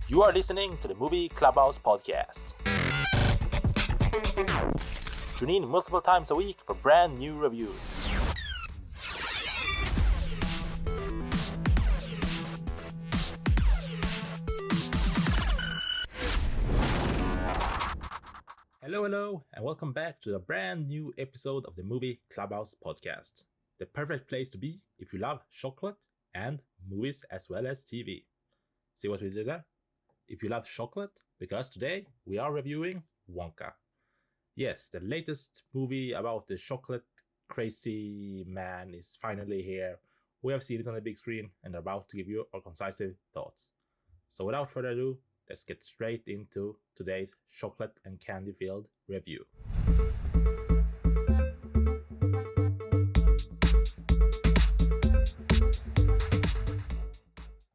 You are listening to the Movie Clubhouse Podcast. Tune in multiple times a week for brand new reviews. Hello, and welcome back to a brand new episode of the Movie Clubhouse Podcast. The perfect place to be if you love chocolate and movies as well as TV. See what we did there? If you love chocolate, because today we are reviewing WONKA. Yes, the latest movie about the chocolate crazy man is finally here. We have seen it on the big screen and are about to give you our concise thoughts. So without further ado, let's get straight into today's chocolate and candy filled review.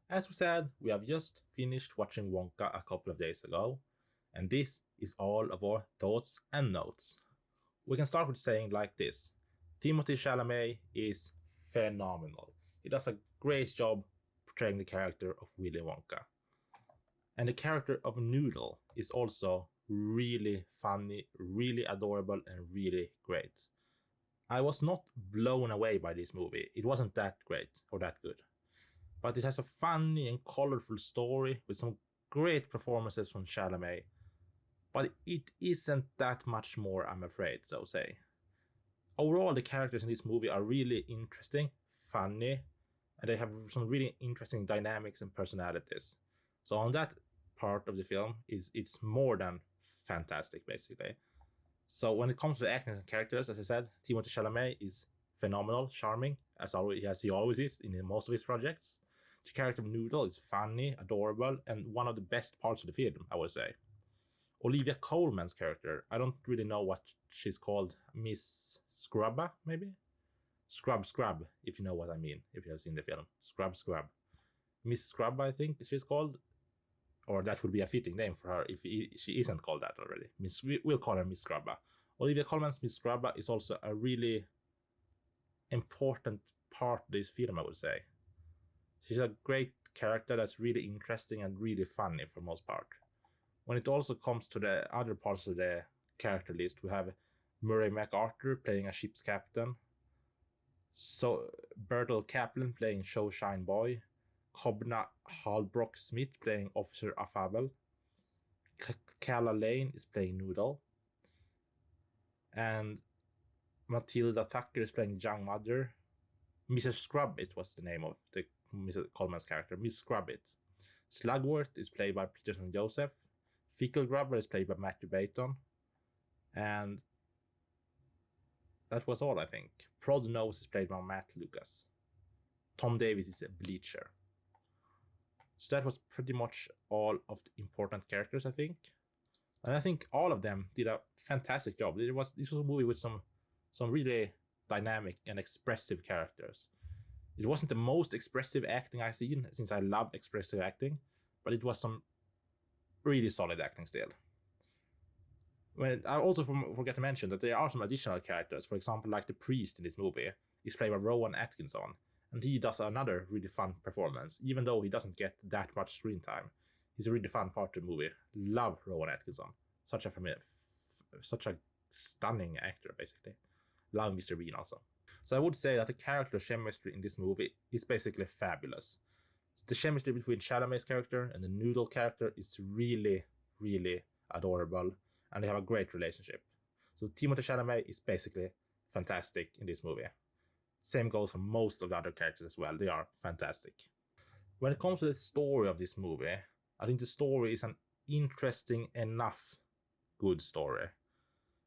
As we said, we have just finished watching WONKA a couple of days ago, and this is all of our thoughts and notes. We can start with saying like this: Timothée Chalamet is phenomenal. He does a great job portraying the character of Willy Wonka. And the character of Noodle is also really funny, really adorable, and really great. I was not blown away by this movie. It wasn't that great or that good. But it has a funny and colorful story with some great performances from Chalamet. But it isn't that much more, I'm afraid, so to say. Overall, the characters in this movie are really interesting, funny, and they have some really interesting dynamics and personalities. So on that part of the film, it's more than fantastic, basically. So when it comes to the acting and characters, as I said, Timothée Chalamet is phenomenal, charming, as he always is in most of his projects. The character of Noodle is funny, adorable, and one of the best parts of the film, I would say. Olivia Colman's character, I don't really know what she's called. Miss Scrubba, maybe? Scrub, if you know what I mean, if you have seen the film. Scrub. Miss Scrubba, I think she's called. Or that would be a fitting name for her if she isn't called that already. We'll call her Miss Scrubba. Olivia Colman's Miss Scrubba is also a really important part of this film, I would say. She's a great character that's really interesting and really funny for the most part. When it also comes to the other parts of the character list, we have Murray MacArthur playing a ship's captain. So Bertel Kaplan playing Showshine Boy. Cobna Halbrook Smith playing Officer Affable. Calla Lane is playing Noodle. And Matilda Tucker is playing Young Mother. Mrs. Scrubbit was the name of the Mrs. Coleman's character, Miss Scrubbit. Slugworth is played by Peter St. Joseph. Fickle Grubber is played by Matthew Bayton. And that was all, I think. Prod Nose is played by Matt Lucas. Tom Davis is a Bleacher. So that was pretty much all of the important characters, I think. And I think all of them did a fantastic job. This was a movie with some really dynamic and expressive characters. It wasn't the most expressive acting I've seen, since I love expressive acting, but it was some really solid acting still. I also forget to mention that there are some additional characters. For example, like the priest in this movie is played by Rowan Atkinson, and he does another really fun performance, even though he doesn't get that much screen time. He's a really fun part of the movie. Love Rowan Atkinson. Such a stunning actor, basically. Love Mr. Bean also. So I would say that the character chemistry in this movie is basically fabulous. The chemistry between Chalamet's character and the Noodle character is really, really adorable, and they have a great relationship. So Timothée Chalamet is basically fantastic in this movie. Same goes for most of the other characters as well. They are fantastic. When it comes to the story of this movie, I think the story is an interesting enough good story.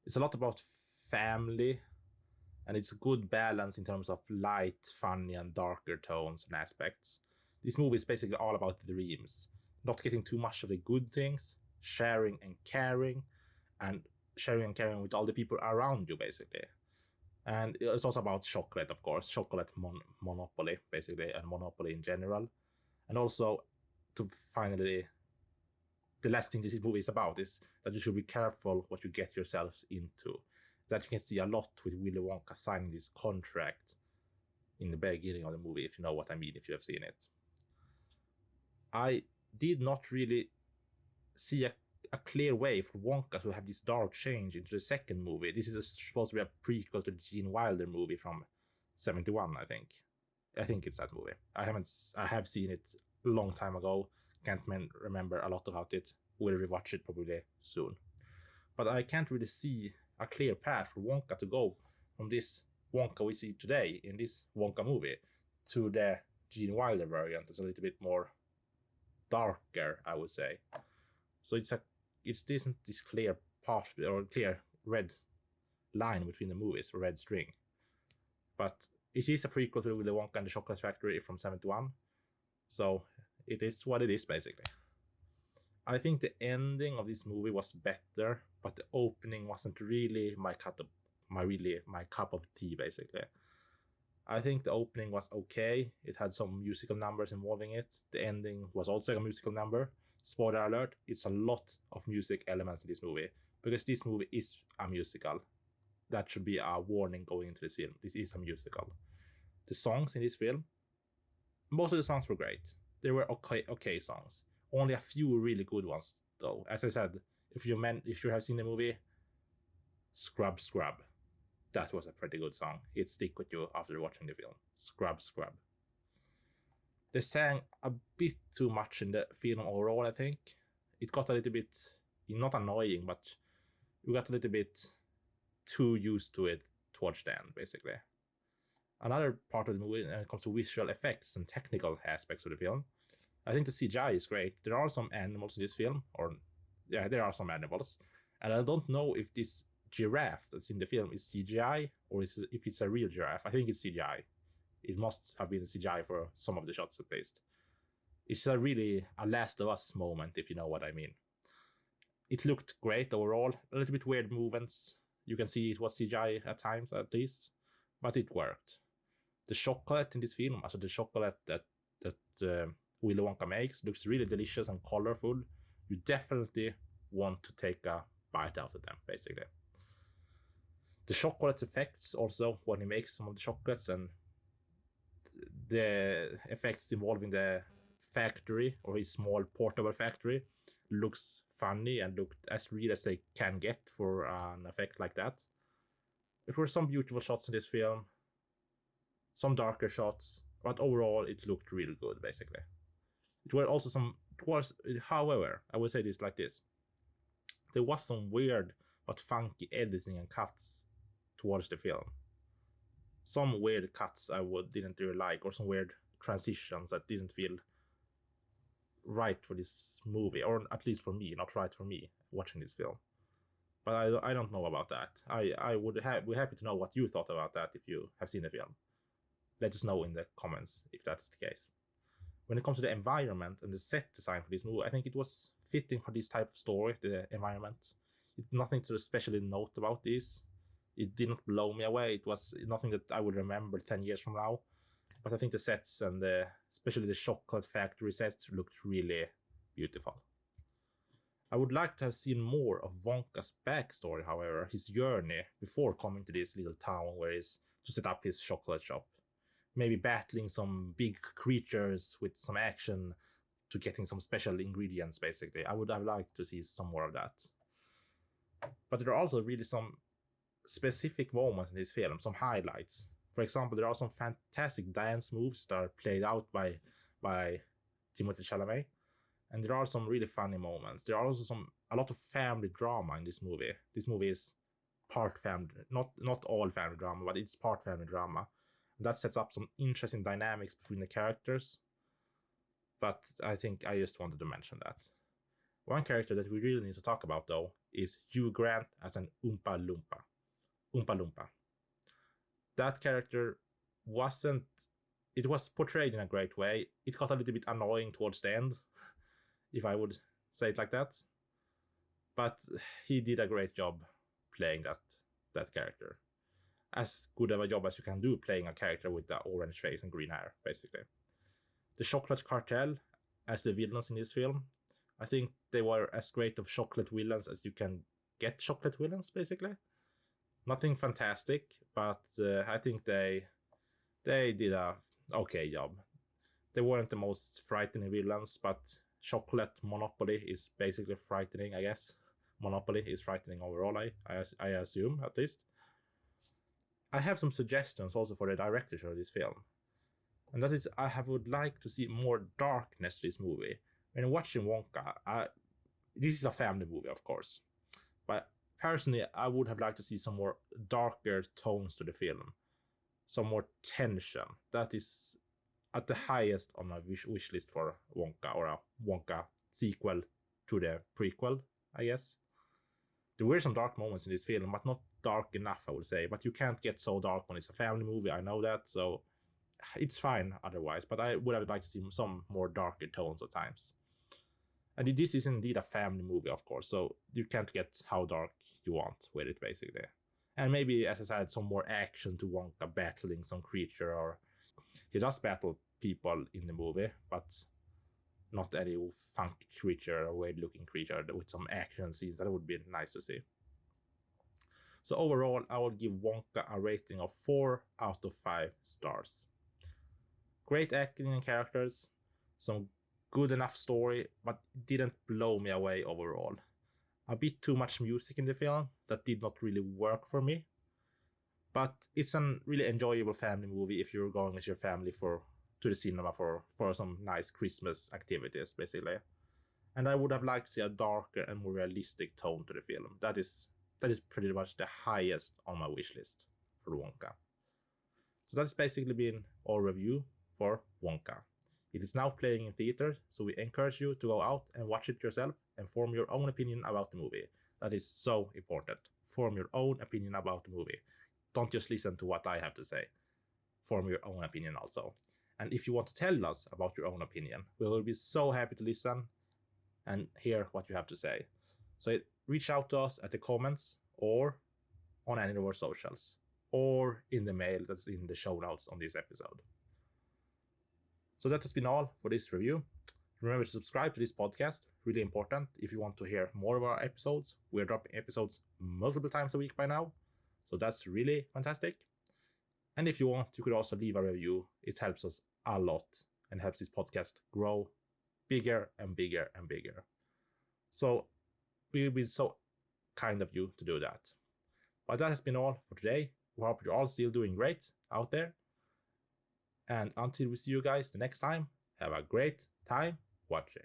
It's a lot about family, and it's a good balance in terms of light, funny, and darker tones and aspects. This movie is basically all about dreams, not getting too much of the good things, sharing and caring with all the people around you, basically. And it's also about chocolate, of course, chocolate monopoly, basically, and monopoly in general. And also, to finally, the last thing this movie is about is that you should be careful what you get yourselves into. That you can see a lot with Willy Wonka signing this contract in the beginning of the movie, if you know what I mean, if you have seen it. I did not really see a clear way for Wonka to have this dark change into the second movie. This is supposed to be a prequel to the Gene Wilder movie from 71, I think. I think it's that movie. I have seen it a long time ago. Can't remember a lot about it. Will rewatch it probably soon. But I can't really see a clear path for Wonka to go from this Wonka we see today in this Wonka movie to the Gene Wilder variant. It's a little bit more darker, I would say. So it's this clear path or clear red line between the movies, red string. But it is a prequel to Willy Wonka and the Chocolate Factory from 71. So it is what it is, basically. I think the ending of this movie was better, but the opening wasn't really my cup of tea, basically. I think the opening was okay. It had some musical numbers involving it. The ending was also a musical number. Spoiler alert, it's a lot of music elements in this movie, because this movie is a musical. That should be a warning going into this film. This is a musical. The songs in this film, most of the songs were great. They were okay songs. Only a few really good ones, though. As I said, if you have seen the movie, Scrub Scrub. That was a pretty good song. It'd stick with you after watching the film. Scrub Scrub. They sang a bit too much in the film overall, I think. It got a little bit, not annoying, but you got a little bit too used to it towards the end, basically. Another part of the movie, when it comes to visual effects and technical aspects of the film, I think the CGI is great. There are some animals in this film, there are some animals, and I don't know if this giraffe that's in the film is CGI or if it's a real giraffe. I think it's CGI. It must have been CGI for some of the shots at least. It's really a Last of Us moment, if you know what I mean. It looked great overall. A little bit weird movements. You can see it was CGI at times at least, but it worked. The chocolate in this film, also the chocolate that Willy Wonka makes, looks really delicious and colorful. You definitely want to take a bite out of them, basically. The chocolate effects also, when he makes some of the chocolates, and the effects involving the factory or his small portable factory, looks funny and looked as real as they can get for an effect like that. There were some beautiful shots in this film, some darker shots, but overall it looked really good, basically. However, I would say this like this. There was some weird but funky editing and cuts towards the film. Some weird cuts I didn't really like, or some weird transitions that didn't feel right for this movie, or at least for me, not right for me watching this film. But I don't know about that. I would be happy to know what you thought about that if you have seen the film. Let us know in the comments if that's the case. When it comes to the environment and the set design for this movie, I think it was fitting for this type of story, the environment. Nothing to especially note about this. It didn't blow me away. It was nothing that I would remember 10 years from now. But I think the sets and especially the chocolate factory sets looked really beautiful. I would like to have seen more of Wonka's backstory, however, his journey before coming to this little town where he's to set up his chocolate shop. Maybe battling some big creatures with some action to getting some special ingredients, basically. I would have liked to see some more of that. But there are also really some specific moments in this film, some highlights. For example, there are some fantastic dance moves that are played out by Timothée Chalamet, and there are some really funny moments. There are also a lot of family drama in this movie. This movie is part family, not all family drama, but it's part family drama. And that sets up some interesting dynamics between the characters. But I think I just wanted to mention that. One character that we really need to talk about, though, is Hugh Grant as an Oompa Loompa. That character was portrayed in a great way. It got a little bit annoying towards the end, if I would say it like that. But he did a great job playing that character. As good of a job as you can do playing a character with the orange face and green hair, basically. The Chocolate Cartel, as the villains in this film, I think they were as great of chocolate villains as you can get chocolate villains, basically. Nothing fantastic, but I think they did a okay job. They weren't the most frightening villains, but chocolate monopoly is basically frightening, I guess. Monopoly is frightening overall, I assume, at least. I have some suggestions also for the director of this film. And that is, would like to see more darkness to this movie. When watching Wonka, this is a family movie, of course. But personally, I would have liked to see some more darker tones to the film. Some more tension. That is at the highest on my wish list for Wonka, or a Wonka sequel to the prequel, I guess. There were some dark moments in this film, but not dark enough, I would say. But you can't get so dark when it's a family movie, I know that, so it's fine otherwise. But I would have liked to see some more darker tones at times. And this is indeed a family movie, of course, so you can't get how dark you want with it, basically. And maybe, as I said, some more action to Wonka battling some creature, or he does battle people in the movie, but not any funky creature or weird-looking creature with some action scenes. That would be nice to see. So overall, I will give Wonka a rating of 4 out of 5 stars. Great acting and characters, some good enough story, but didn't blow me away overall. A bit too much music in the film that did not really work for me. But it's a really enjoyable family movie if you're going with your family to the cinema for some nice Christmas activities, basically. And I would have liked to see a darker and more realistic tone to the film. That is pretty much the highest on my wish list for Wonka. So that's basically been our review for Wonka. It is now playing in theaters, so we encourage you to go out and watch it yourself and form your own opinion about the movie. That is so important. Form your own opinion about the movie. Don't just listen to what I have to say. Form your own opinion also. And if you want to tell us about your own opinion, we will be so happy to listen and hear what you have to say. So reach out to us at the comments, or on any of our socials, or in the mail that's in the show notes on this episode. So that has been all for this review. Remember to subscribe to this podcast, really important if you want to hear more of our episodes. We're dropping episodes multiple times a week by now, so that's really fantastic. And if you want, you could also leave a review. It helps us a lot and helps this podcast grow bigger and bigger and bigger. So we will be so kind of you to do that. But that has been all for today. We hope you're all still doing great out there. And until we see you guys the next time, have a great time watching.